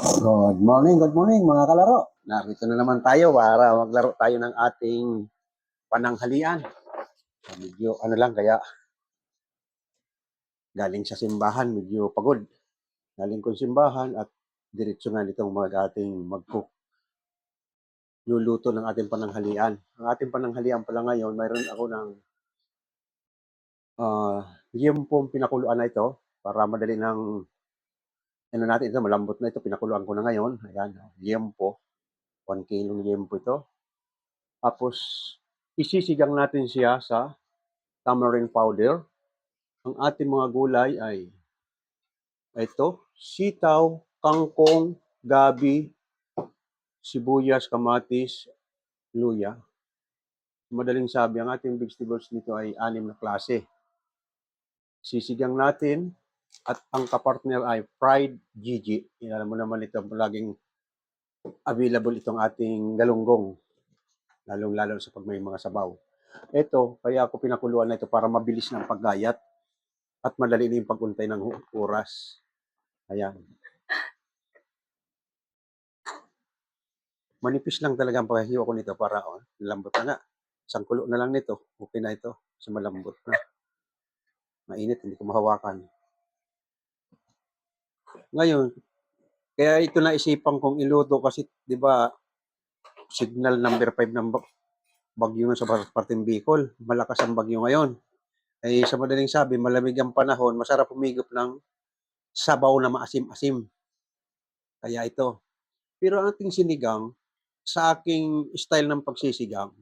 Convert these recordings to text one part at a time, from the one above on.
Good morning mga kalaro. Narito na naman tayo para maglaro tayo ng ating pananghalian. Medyo ano lang kaya galing sa simbahan, medyo pagod. Galing kong simbahan at diretso na nitong ating mag-cook. Luluto ng ating pananghalian. Ang ating pananghalian pala ngayon, mayroon ako ng liempong pinakuluan na ito para madali ng ano natin ito, malambot na ito, pinakuluan ko na ngayon. Ayan, liempo. 1 kilong liempo ito. Tapos, isisigang natin siya sa tamarind powder. Ang ating mga gulay ay ito, sitaw, kangkong, gabi, sibuyas, kamatis, luya. Madaling sabi, ang ating vegetables nito ay 6 na klase. Sisigang natin at ang kapartner ay fried Gigi. Alam mo naman ito, laging available itong ating galunggong, lalong-lalo sa pag may mga sabaw. Ito, kaya ako pinakuluan na ito para mabilis ng paggayat at madali na yung pag-untay ng oras. Ayan. Manipis lang talaga ang paghihiwa ko nito para lambot na nga. Isang kulo na lang nito. Okay na ito. Kasi malambot na. Mainit, hindi ko mahawakan. Ngayon, kaya ito na isipan kong iluto kasi, di ba, signal number 5 ng bagyo sa parteng Bicol. Malakas ang bagyo ngayon. Ay sa madaling sabi, malamig ang panahon, masarap humigop ng sabaw na maasim-asim. Kaya ito. Pero ang ating sinigang, sa aking style ng pagsisigang,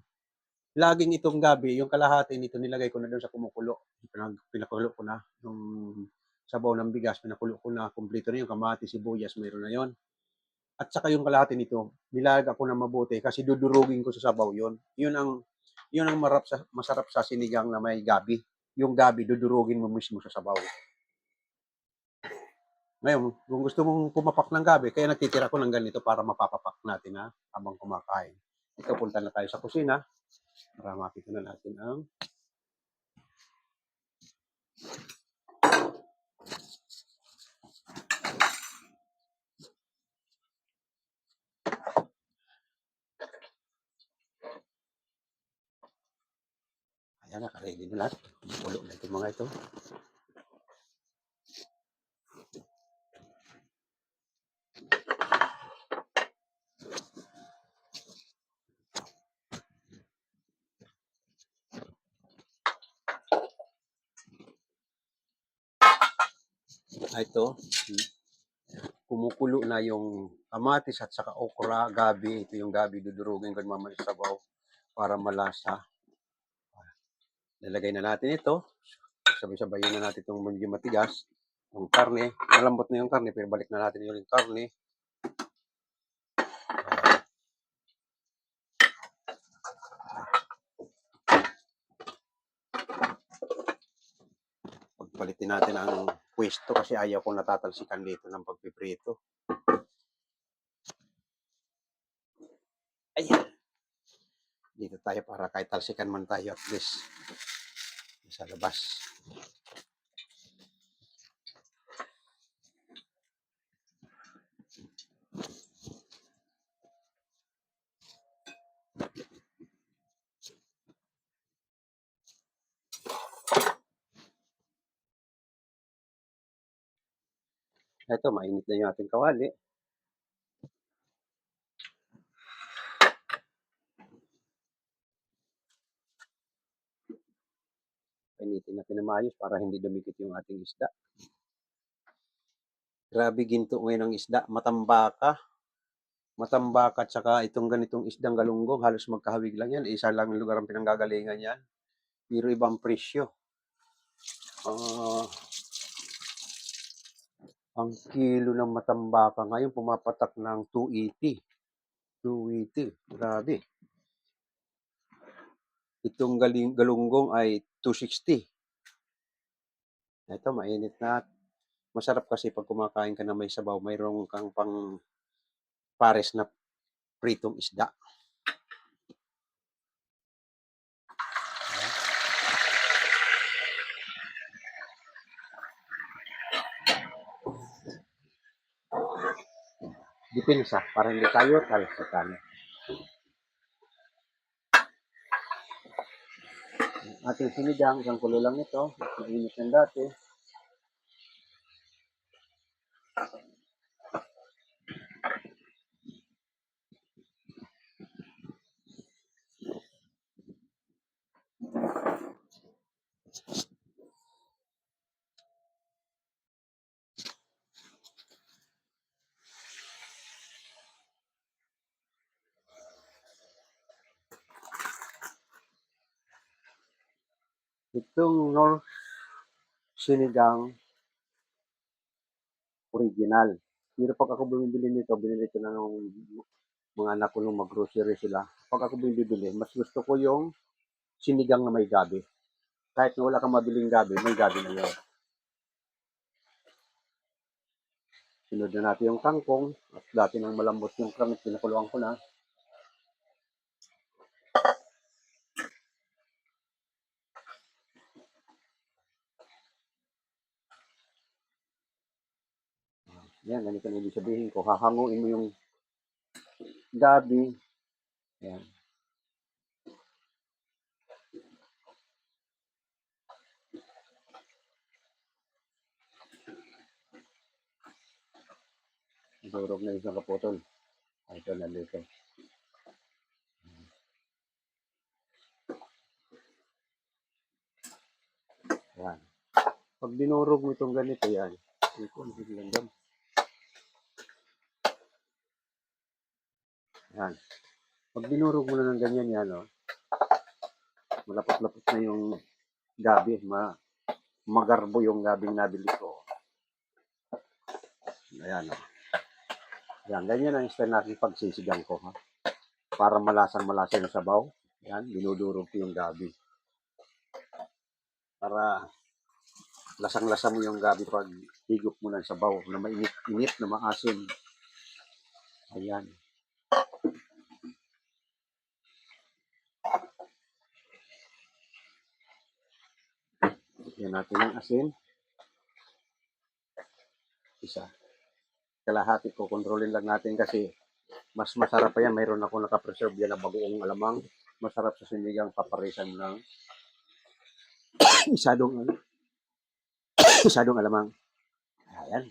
laging itong gabi, yung kalahati nito nilagay ko na doon sa kumukulo. Pinakulo ko na yung sabaw ng bigas, pinakulo ko na, kumpleto na yung kamatis, sibuyas, mayroon na yon. At saka yung kalahati nito, nilaga ko na mabuti kasi dudurugin ko sa sabaw yon. Yun ang masarap sa sinigang na may gabi. Yung gabi, dudurugin mo mismo sa sabaw. Ngayon, kung gusto mong pumapak ng gabi, kaya nagtitira ko ng ganito para mapapapak natin habang kumakain. Ito, punta na tayo sa kusina para makita na natin ang ayan, naka-ready na lahat. Pulo na itong mga ito. Ito, kumukulo na yung kamatis at saka okra, gabi. Ito yung gabi, dudurugin ko naman sa sabaw para malasa. Lalagay na natin ito. Sabay-sabayin na natin itong medyo matigas. Yung karne, malambot na yung karne, pero balik na natin yung karne. Pagpalitin natin ang pwesto kasi ayaw kong natatalsikan dito ng pagpiprito. Ayan. Dito tayo para kahit talsikan man tayo at least sa labas. Ito, mainit na yung ating kawali. Painitin natin na maayos para hindi dumikit yung ating isda. Grabe ginto ngayon ng isda. Matambaka. Matambaka at saka itong ganitong isdang galunggong. Halos magkahawig lang yan. Isa lang yung lugar ang pinanggagalingan yan. Pero ibang presyo. Ang kilo ng matambaka ngayon pumapatak ng 280. 280. Grabe. Itong galunggong ay 260. Ito, mainit na. Masarap kasi pag kumakain ka na may sabaw, mayroong kang pang pares na pritong isda. depensa para hindi tayo talsikan. Ating sinigang, isang kulo lang ito. Mainit ng dati. Itong North Sinigang original. Pero pag ako bumibili nito, binili ko na nung mga anak ko nung mag-grocery sila. Pag ako bumibili, mas gusto ko yung sinigang na may gabi. Kahit na wala kang mabiling gabi, may gabi na yun. Sunod na natin yung kangkong. At dati nang malambot yung kangkong, pinakuluan ko na. Yan, ganito na ibig sabihin ko. Hahanguin mo yung gabi. Yan. Durog na isang kaputol. Ito na dito. Yan. Pag dinurog mo itong ganito, yan. Ito, hindi langgam. Yan. Pag dinurog mo na ng ganyan yan, oh, malapot-lapot na yung gabi. Magarbo yung gabing nabili ko. Ayan, oh. Yan, ganyan ang style natin pagsisigang ko, ha? Para malasang-malasa yung sabaw. Yan, dinudurog ko yung gabi. Para lasang-lasa mo yung gabi pag higop mo ng sabaw na mainit-init na maasim. Ayan. Yan natin ang asin. Isa. Kalahati ko, kontrolin lang natin kasi mas masarap pa yan. Mayroon ako nakapreserve yan na bagoong alamang. Masarap sa sinigang, paparisan lang. isadong alamang. Ayan.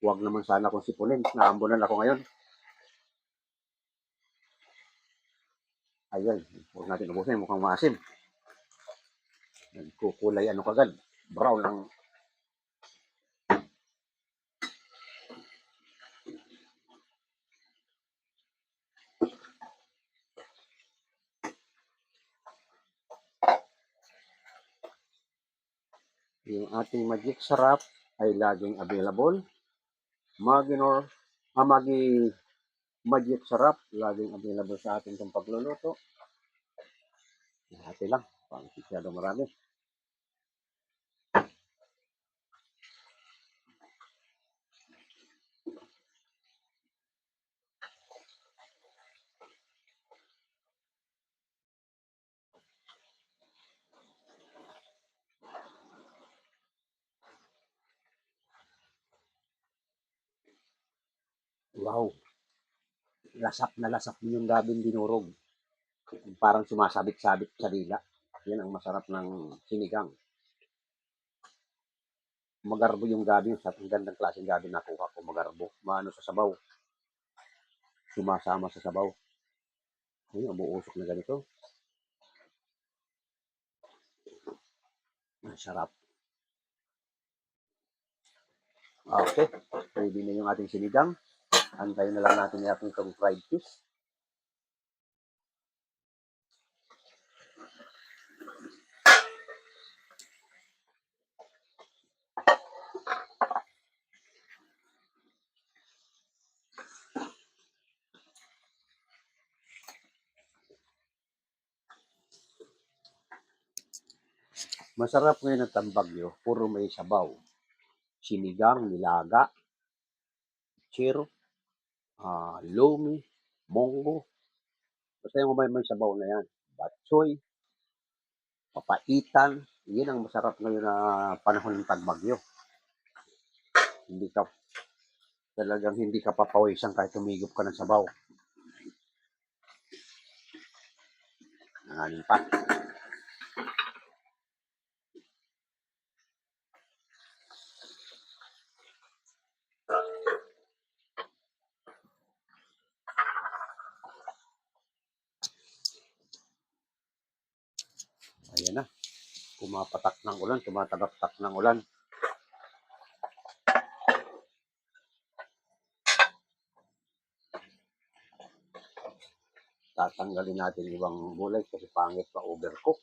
Huwag naman sana akong sipunin. Naambunan ako ngayon. Ayan. Huwag natin ubusin. Mukhang maasim. Nagkukulay ano kagad. Brown ang yung ating magic sarap ay laging available. Magic sarap laging available sa ating itong pagluluto. Hati lang. Pang masyado marami. Wow. Lasap na lasap yung gabing dinurog. Parang sumasabit-sabit sa dila. Yan ang masarap ng sinigang. Magarbo yung gabi. Ang gandang klaseng gabi nakuha ko. Magarbo. Maano sa sabaw. Sumasama sa sabaw. Ayun, umuusok na ganito. Ang sarap. Okay. Ready na yung ating sinigang. Antayin na lang natin yung ating fried fish. Masarap ngayon ang tambagyo. Puro may sabaw. Sinigang, nilaga, chiro, lomi, monggo. Basta yung may sabaw na yan. Batsoy, papaitan. Yan ang masarap ngayon na panahon ng tagbagyo. Hindi ka Talagang hindi ka papawisan kahit humigop ka ng sabaw. Nanganin pa. Ayan na. Pumapatak ng ulan, tumatagaktak ng ulan. Tatanggalin natin ibang gulay kasi pangit pa overcook.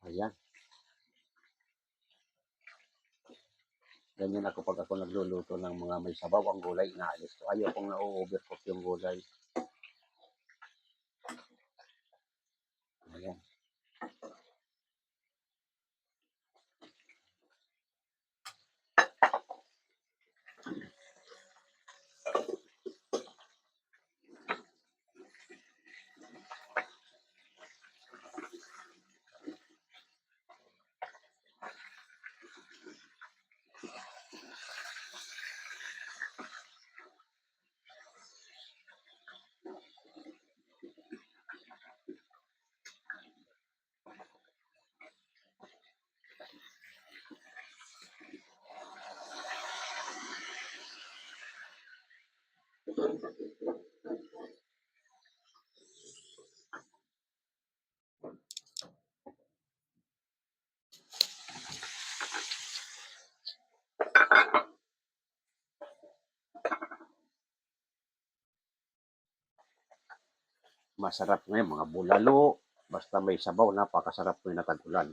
Ayan. Ganyan ako pag ako nagluluto ng mga may sabaw ang gulay, inaalis ko. Ayaw kong na-overcook yung gulay. Ayan. Masarap ngayon, mga bulalo. Basta may sabaw, napakasarap ko yung natag-ulan.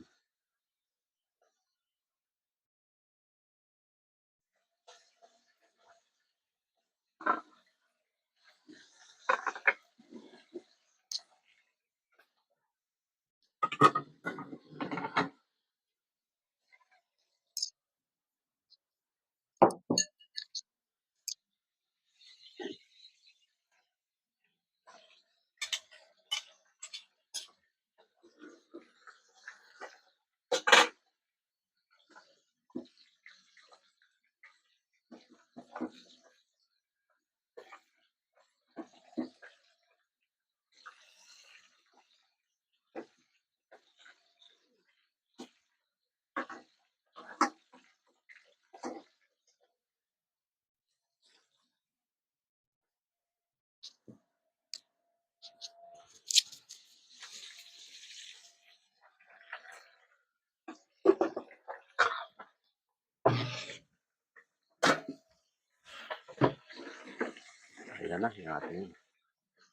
Ayan na, yung ating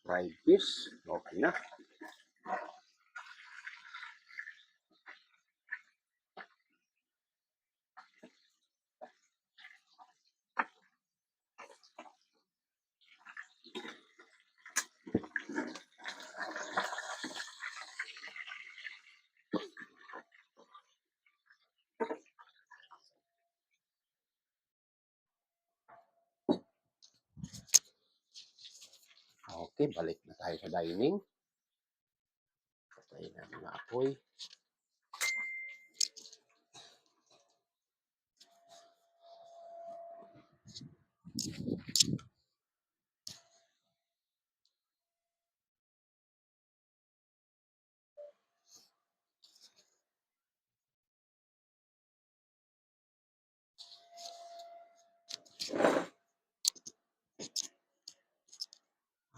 fried fish. Okay na. Okay, balik na tayo sa dining. Patayin na mga apoy.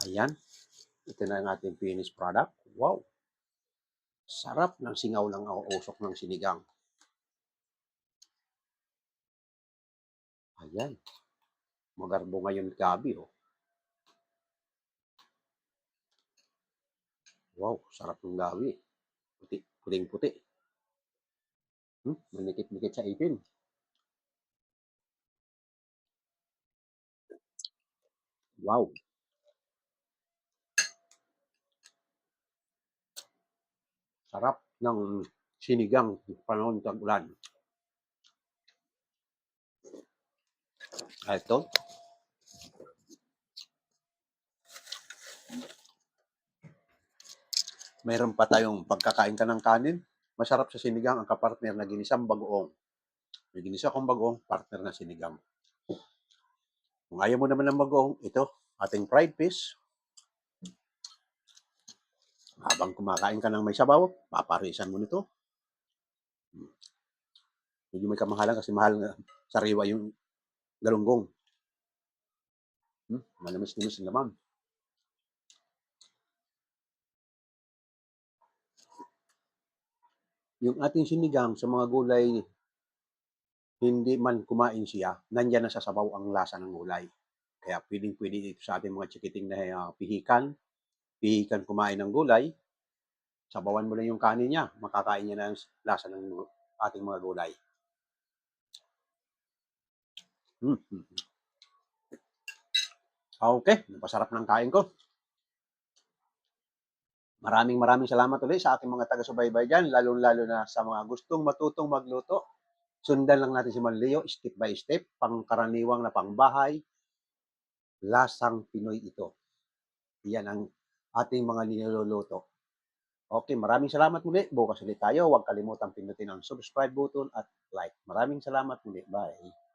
Ayan. Ito na ang ating finished product. Wow! Sarap ng singaw ng usok ng sinigang. Ayan. Magarbo ngayon gabi, oh. Wow, sarap ng gabi. Puti, puting-puti. Manikit-nikit sa ipin. Wow. Sarap ng sinigang panahon ng ulan. Ito, mayroon pa tayong pagkakain ka ng kanin. Masarap sa sinigang ang kapartner na ginisang bagoong. May ginisa akong bagoong partner na sinigang. Kung ayaw mo naman ng bagoong, ito, ating fried fish. Habang kumakain ka ng may sabaw, paparisan mo nito. Medyo may kamahalan kasi mahal na sariwa yung galunggong. Manamis-namis naman. Yung ating sinigang sa mga gulay, hindi man kumain siya, nandyan na sa sabaw ang lasa ng gulay. Kaya pwedeng-pwede dito sa ating mga chikiting na pihikan kumain ng gulay, sabawan mo lang yung kanin niya, makakain niya na ang lasa ng ating mga gulay. Okay, napasarap ng kain ko. Maraming salamat ulit sa ating mga taga-subaybay dyan, lalo-lalo na sa mga gustong matutong magluto. Sundan lang natin si Manleo step by step, pangkaraniwang na pangbahay, lasang Pinoy ito. Yan ang ating mga niluluto. Okay, maraming salamat muli. Bukas ulit tayo. Huwag kalimutang pindutin ang subscribe button at like. Maraming salamat muli. Bye.